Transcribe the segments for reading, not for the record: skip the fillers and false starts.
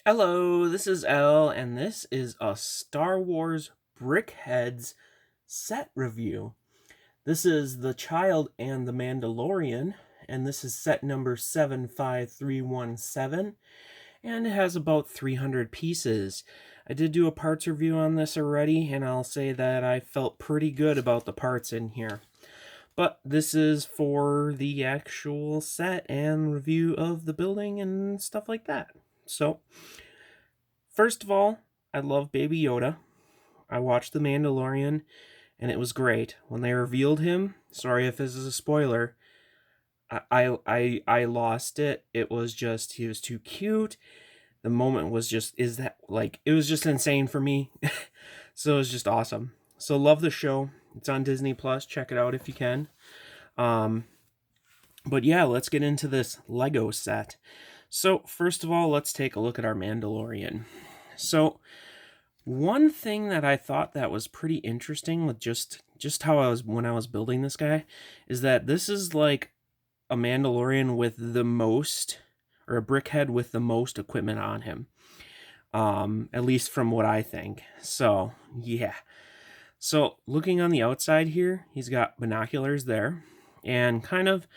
Hello, this is Elle, and this is a Star Wars Brickheadz set review. This is The Child and the Mandalorian, and this is set number 75317, and it has about 300 pieces. I did do a parts review on this already, and I'll say that I felt pretty good about the parts in here. But this is for the actual set and review of the building and stuff like that. So, first of all, I love Baby Yoda. I watched The Mandalorian, and it was great. When they revealed him, sorry if this is a spoiler, I lost it. It was just he was too cute. The moment was just it was just insane for me. So it was just awesome. So love the show. It's on Disney Plus. Check it out if you can. Um, but yeah, let's get into this Lego set. So first of all, let's take a look at our Mandalorian. So one thing that I thought that was pretty interesting with just how I was when I was building this guy is that this is like a Mandalorian with the most, or a brickhead with the most equipment on him. At least from what I think. So yeah. So looking on the outside here, he's got binoculars there, and kind of,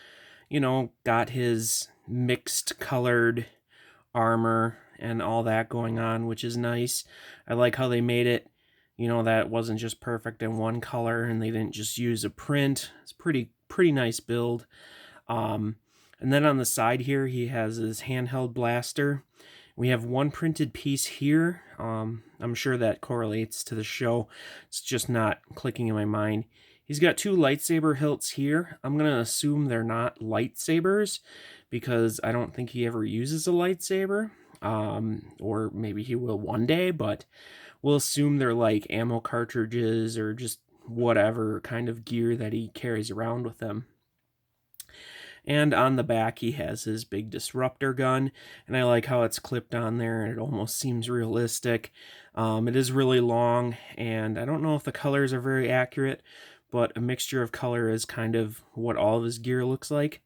got his mixed colored armor and all that going on, which is nice. I like how they made it, that it wasn't just perfect in one color and they didn't just use a print. It's pretty nice build. And then on the side here, he has his handheld blaster. We have one printed piece here. I'm sure that correlates to the show. It's just not clicking in my mind. He's got two lightsaber hilts here. I'm going to assume they're not lightsabers because I don't think he ever uses a lightsaber. Or maybe he will one day, but we'll assume they're like ammo cartridges or just whatever kind of gear that he carries around with him. And on the back, he has his big disruptor gun, and I like how it's clipped on there, and it almost seems realistic. It is really long, and I don't know if the colors are very accurate, but a mixture of color is kind of what all of his gear looks like.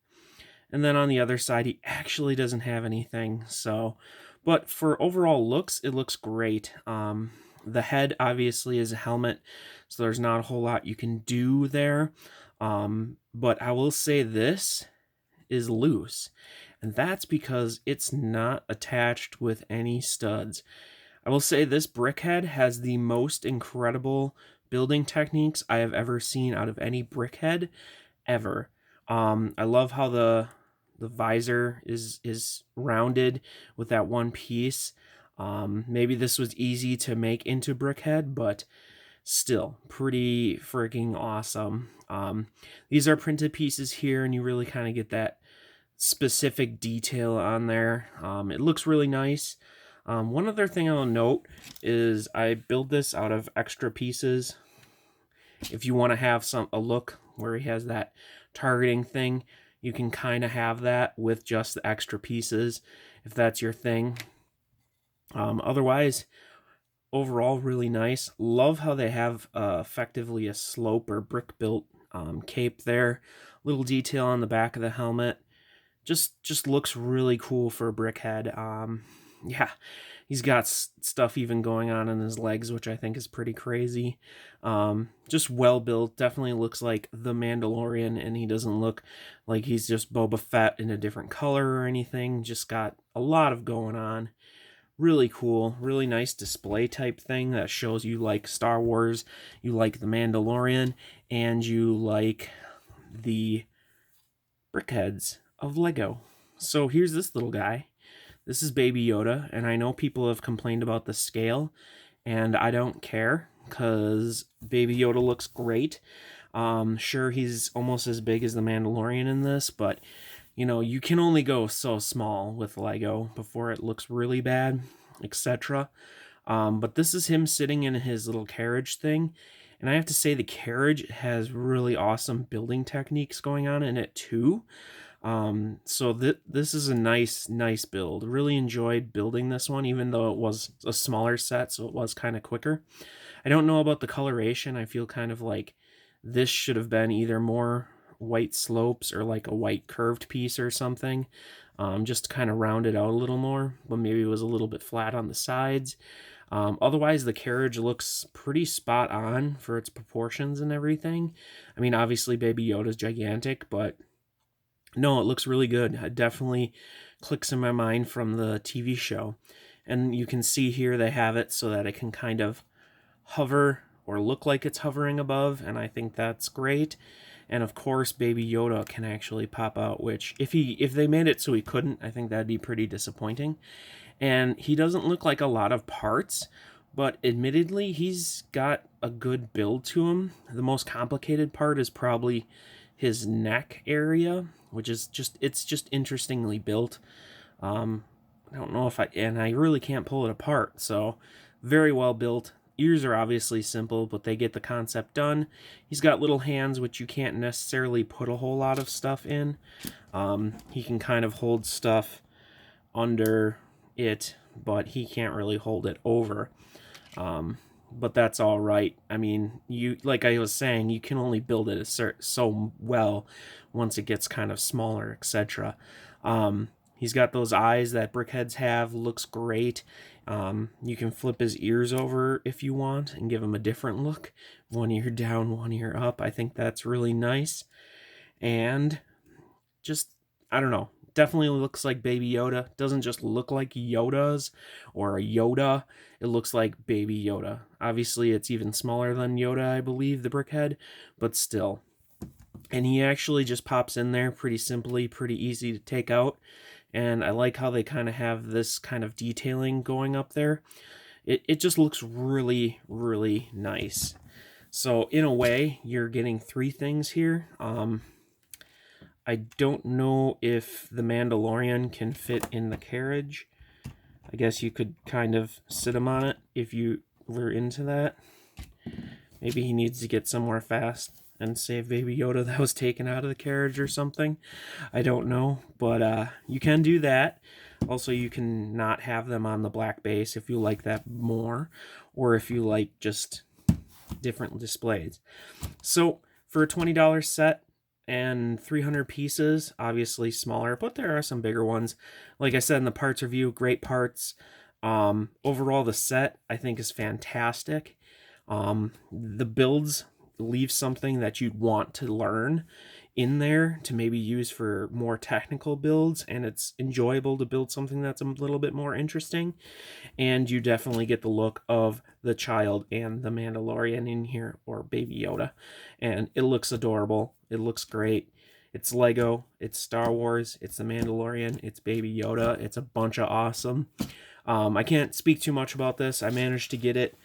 And then on the other side, he actually doesn't have anything, so... But for overall looks, it looks great. The head, obviously, is a helmet, so there's not a whole lot you can do there. But I will say this is loose, and that's because it's not attached with any studs. I will say this brickhead has the most incredible building techniques I have ever seen out of any brickhead ever. I love how the visor is rounded with that one piece. Maybe this was easy to make into brickhead, but still pretty freaking awesome. These are printed pieces here, and you really kind of get that specific detail on there. It looks really nice. One other thing I'll note is I build this out of extra pieces. If you want to have a look where he has that targeting thing, you can kind of have that with just the extra pieces if that's your thing. Otherwise, overall, really nice. Love how they have effectively a slope or brick built cape there. Little detail on the back of the helmet. Just looks really cool for a brickhead. Yeah, he's got stuff even going on in his legs, which I think is pretty crazy. Just well built. Definitely looks like the Mandalorian, and he doesn't look like he's just Boba Fett in a different color or anything. Just got a lot of going on. Really cool, really nice display type thing that shows you like Star Wars, you like the Mandalorian, and you like the brickheads of Lego. So here's this little guy. This is Baby Yoda, and I know people have complained about the scale, and I don't care because Baby Yoda looks great. Sure, he's almost as big as the Mandalorian in this, but you can only go so small with Lego before it looks really bad, etc. But this is him sitting in his little carriage thing, and I have to say the carriage has really awesome building techniques going on in it too. So this is a nice build. Really enjoyed building this one, even though it was a smaller set, so it was kind of quicker. I don't know about the coloration. I feel kind of like this should have been either more white slopes or like a white curved piece or something. just to kind of round it out a little more, but maybe it was a little bit flat on the sides. Otherwise, the carriage looks pretty spot on for its proportions and everything. I mean, obviously, Baby Yoda's gigantic, but no, it looks really good. It definitely clicks in my mind from the TV show. And you can see here they have it so that it can kind of hover or look like it's hovering above, and I think that's great. And of course, Baby Yoda can actually pop out, which if they made it so he couldn't, I think that'd be pretty disappointing. And he doesn't look like a lot of parts, but admittedly, he's got a good build to him. The most complicated part is probably his neck area, which is it's just interestingly built. I don't know if I really can't pull it apart, so very well built. Ears are obviously simple, but they get the concept done. He's got little hands, which you can't necessarily put a whole lot of stuff in. He can kind of hold stuff under it, but he can't really hold it over. But that's all right. I mean, like I was saying, you can only build it so well once it gets kind of smaller, etc. He's got those eyes that Brickheadz have. Looks great. You can flip his ears over if you want and give him a different look. One ear down, one ear up. I think that's really nice. And just, I don't know. Definitely looks like Baby Yoda. Doesn't just look like Yoda's or a Yoda. It looks like Baby Yoda. Obviously, it's even smaller than Yoda, I believe, the Brickhead, but still. And he actually just pops in there pretty simply, pretty easy to take out. And I like how they kind of have this kind of detailing going up there. It just looks really, really nice. So in a way, you're getting three things here. I don't know if the Mandalorian can fit in the carriage. I guess you could kind of sit him on it if you were into that. Maybe he needs to get somewhere fast and save Baby Yoda that was taken out of the carriage or something. I don't know, but you can do that. Also, you can not have them on the black base if you like that more, or if you like just different displays. So for a $20 set and 300 pieces, obviously smaller, but there are some bigger ones. Like I said in the parts review, great parts. Overall, the set I think is fantastic. The builds leave something that you'd want to learn in there to maybe use for more technical builds, and it's enjoyable to build something that's a little bit more interesting. And you definitely get the look of the child and the Mandalorian in here, or Baby Yoda, and it looks adorable. It looks great. It's Lego, it's Star Wars, it's the Mandalorian, it's Baby Yoda. It's a bunch of awesome. I can't speak too much about this. I managed to get it,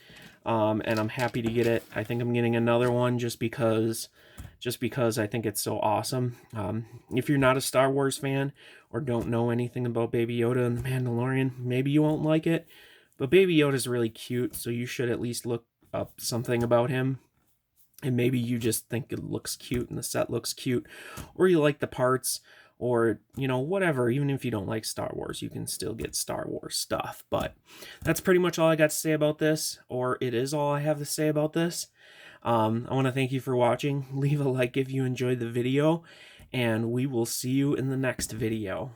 and I'm happy to get it. I think I'm getting another one just because I think it's so awesome. If you're not a Star Wars fan or don't know anything about Baby Yoda and the Mandalorian, maybe you won't like it. But Baby Yoda's really cute, so you should at least look up something about him. And maybe you just think it looks cute and the set looks cute, or you like the parts, or, you know, whatever. Even if you don't like Star Wars, you can still get Star Wars stuff. But that's pretty much all I got to say about this, or it is all I have to say about this. I want to thank you for watching. Leave a like if you enjoyed the video, and we will see you in the next video.